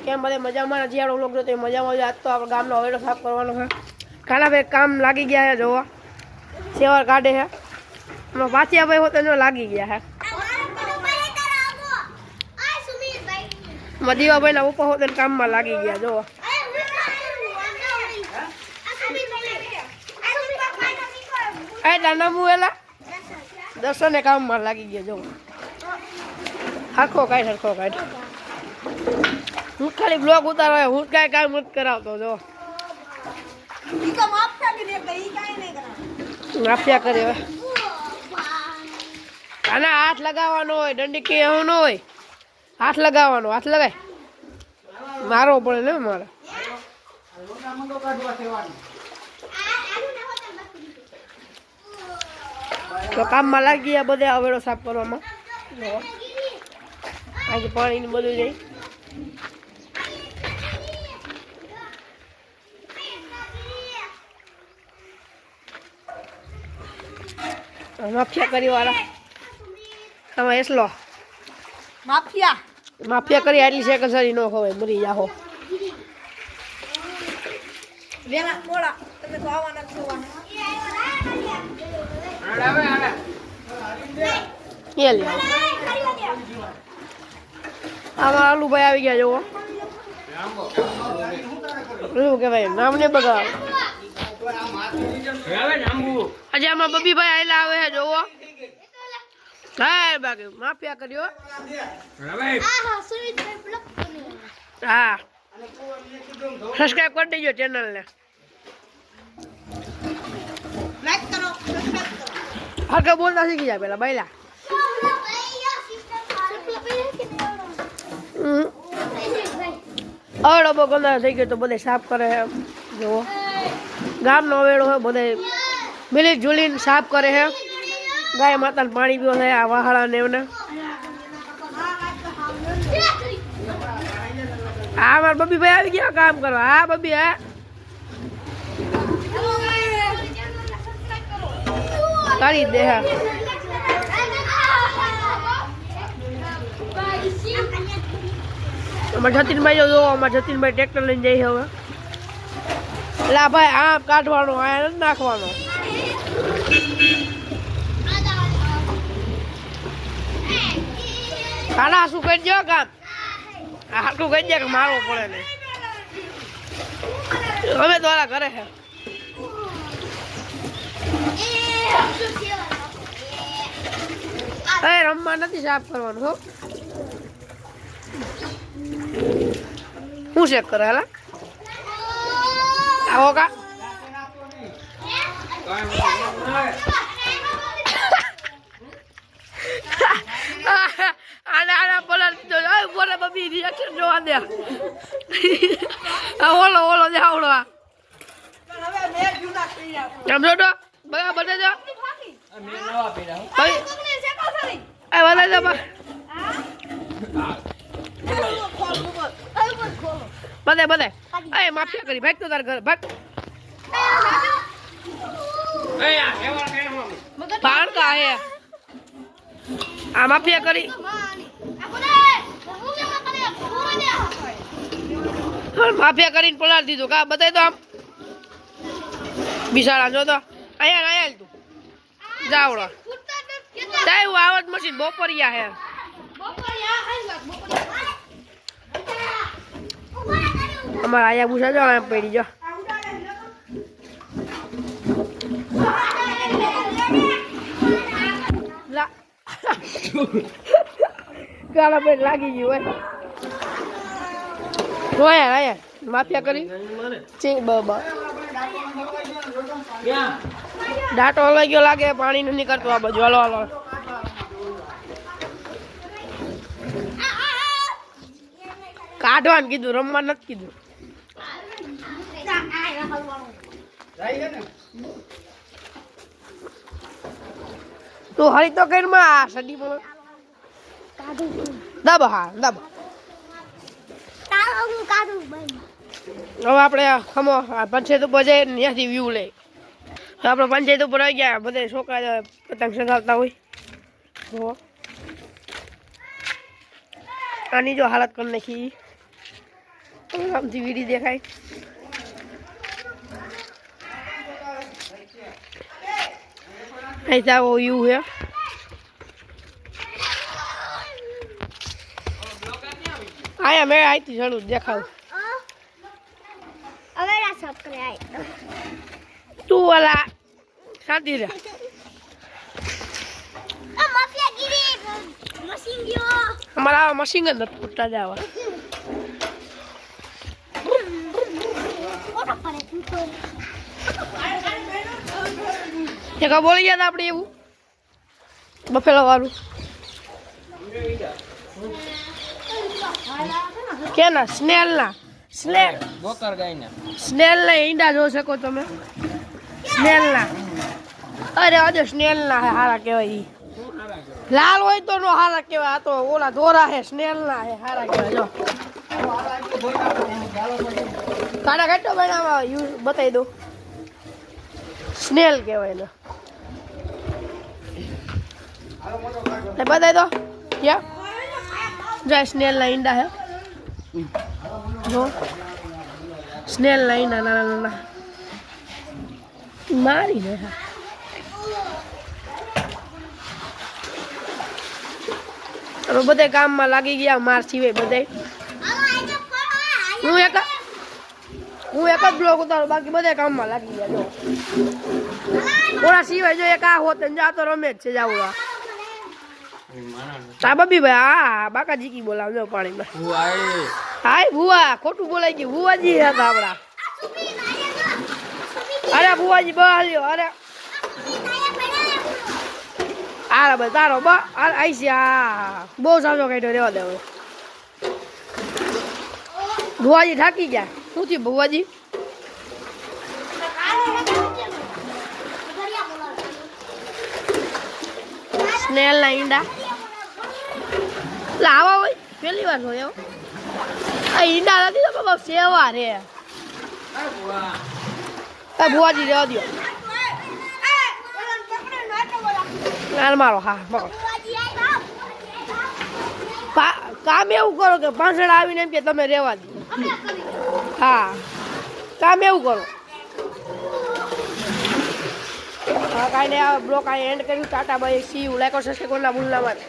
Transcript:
કેમ બધે મજામાં? હજી આપણો વ્લોગ જોતો મજામાં આજ તો આપણે ગામનો હવેડો સાફ કરવાનો છે. કાલાભાઈ કામ લાગી ગયા છે, જોવા સેવાર કાઢે છે. પાછિયાભાઈ હોતે જો લાગી ગયા છે. દીવાભાઈના ઉપર હોતે કામમાં લાગી ગયા, જોવા નાના મુએલા દર્શને કામમાં લાગી ગયા, જોવા હરખો કાઢ હું ખાલી બ્લોગ ઉતારવા હું કાંઈ કામ નથી કરાવતો, જો માફિયા કરે આના હાથ લગાવવાનો હોય, દંડી કે એવું ન હોય, હાથ લગાવવાનો, હાથ લગાય મારવો પડે ને મારે. તો કામમાં લાગી ગયા બધે હવેડો સાફ કરવામાં. આજે પાણી બધું જાય. માફિયા કરી વાળા આમાં એસલો માફિયા કરી આટલી સેકન્ડ સારી ન ખવાય, મરી જાહો. આમાં આલુભાઈ આવી ગયા, જોવો શું કેવાય નામ ને બગાડ. આજે આમાં બબીભાઈ આયલા આવે છે, જોવો હા બાકી માફિયા કર્યો. હા સબસ્ક્રાઇબ કરી દેજો ચેનલ ને. હરકા બોલતા શીખી જાય પેલા બાયલા. અડો બો ગંદા થઈ ગયો તો બધે સાફ કરે છે, જોવો ગામનો વેળો હોય બધે મિલી જુલીને સાફ કરે છે. ગાય માતાને પાણી પીવો છે આ વાહળા ને એમને. હા મારા બબીભાઈ આવી ગયા કામ કરવા. હા બબી હા કરી દે. હા અમારા જતીનભાઈ જો અમારા જતીનભાઈ ટ્રેક્ટર લઈને જઈ હવે. એટલે ભાઈ આમ કાઢવાનો આ નથી નાખવાનો. ખાના શું કરી દો કામ આટલું કહી દે કે મારવો પડે ને. અમે દ્વારા કરે છે રમવા નથી સાફ કરવાનું. હો શું ચેક કરે હેલા આવો કા આના બોલે બબી રિએક્શન જોવા દે. ઓલો જાવડો સમજો તો બધા બધે જો બધે માફિયા કરી ભાગ તો તાર ઘર ભાગ. ભાણકા હે આ માફિયા કરી માફિયા કરીને પલાળ દીધું કા બતાય તો આમ બિસાડા જો તો અહીંયા તું જાવડો ચાય આવત મશીન બપોરિયા હે. અમારા આયા ભૂસા જો એમ પડી જો કાળા પેટ લાગી ગયું હોય આયા માફિયા કરી ચી બાબા ડાટો હલાઈ ગયો લાગે પાણી નથી કરતો આ બાજુ. હાલો કાઢવાનું કીધું રમવા નથી કીધું. તું હરી તો કઈ માં સડી પણ દબ. હા દબ. હવે આપણે ખમો પંચાયત ઉપર જઈએ ત્યાંથી વ્યૂ લે. આપણે પંચાયત ઉપર આવી ગયા બધે છોકરા પતંગ ચગાવતા હોય. આની જો હાલત કરી નાખી. આમથી વીડી દેખાય. ऐसा वो यू है. आया मैं आई थी जरूर देखाऊं. तू वाला शादी रे हमारा मशीन गन फुटता जावा. ये का बोली जाता આપણે એવું બફેલો વાળું કેના સ્નેલના બોકર ગાયના સ્નેલના ઈંડા જો શકો તમે. સ્નેલના અરે આજે સ્નેલના હારા કહેવાય. ઈ લાલ હોય તો નો હારા કહેવાય. આ તો ઓલા ધોરા હે સ્નેલના હે હારા કહેવાય. જો કાડા કાઢો બનાવવા યુ બતાવી દો. સ્નેલ કહેવાય ને બતાવી દો. યા જો સ્નેલના ઈંડા હે. જો સ્નેલના ઈંડા નાના નાના મારી ને. હવે બધે કામમાં લાગી ગયા માર સિવાય બધે. હું એક જ બ્લોક ઉતારું બાકી બધે કામમાં લાગી ગયા. જો ઓલા સિવાય જો એક આ હોત ને જાતો રમે જ છે. જાવું આ બબી ભાઈ હા બાકાજી કી બોલાવજો પાણીમાં. હાય ભુવા ખોટું બોલાઈ ગયું. ભુવાજી હતા આપડા. અરે ભુવાજી બહાલ્યો. અરે આ ભાઈ તારો આઈ છે. હા બહુ સાજો કાઢ્યો. રેવા દે હવે. ભુવાજી થાકી ગયા. શું થયું ભુવાજી? સ્નેલના ઈંડા લાવા હોય પહેલી વાર જોયો. આ ઈંડા નથી તો બાબા સેવા રે. ભુવાજી રહેવા દો. મારો હા કામ એવું કરો કે પાછળ આવીને એમ કે તમે રહેવા દો. હા કામ એવું કરો. હા કાંઈ નહીં. આ બ્લોક આ એન્ડ કર્યું. Tata bye see you. Like or subscribe કરना ભૂલना मत.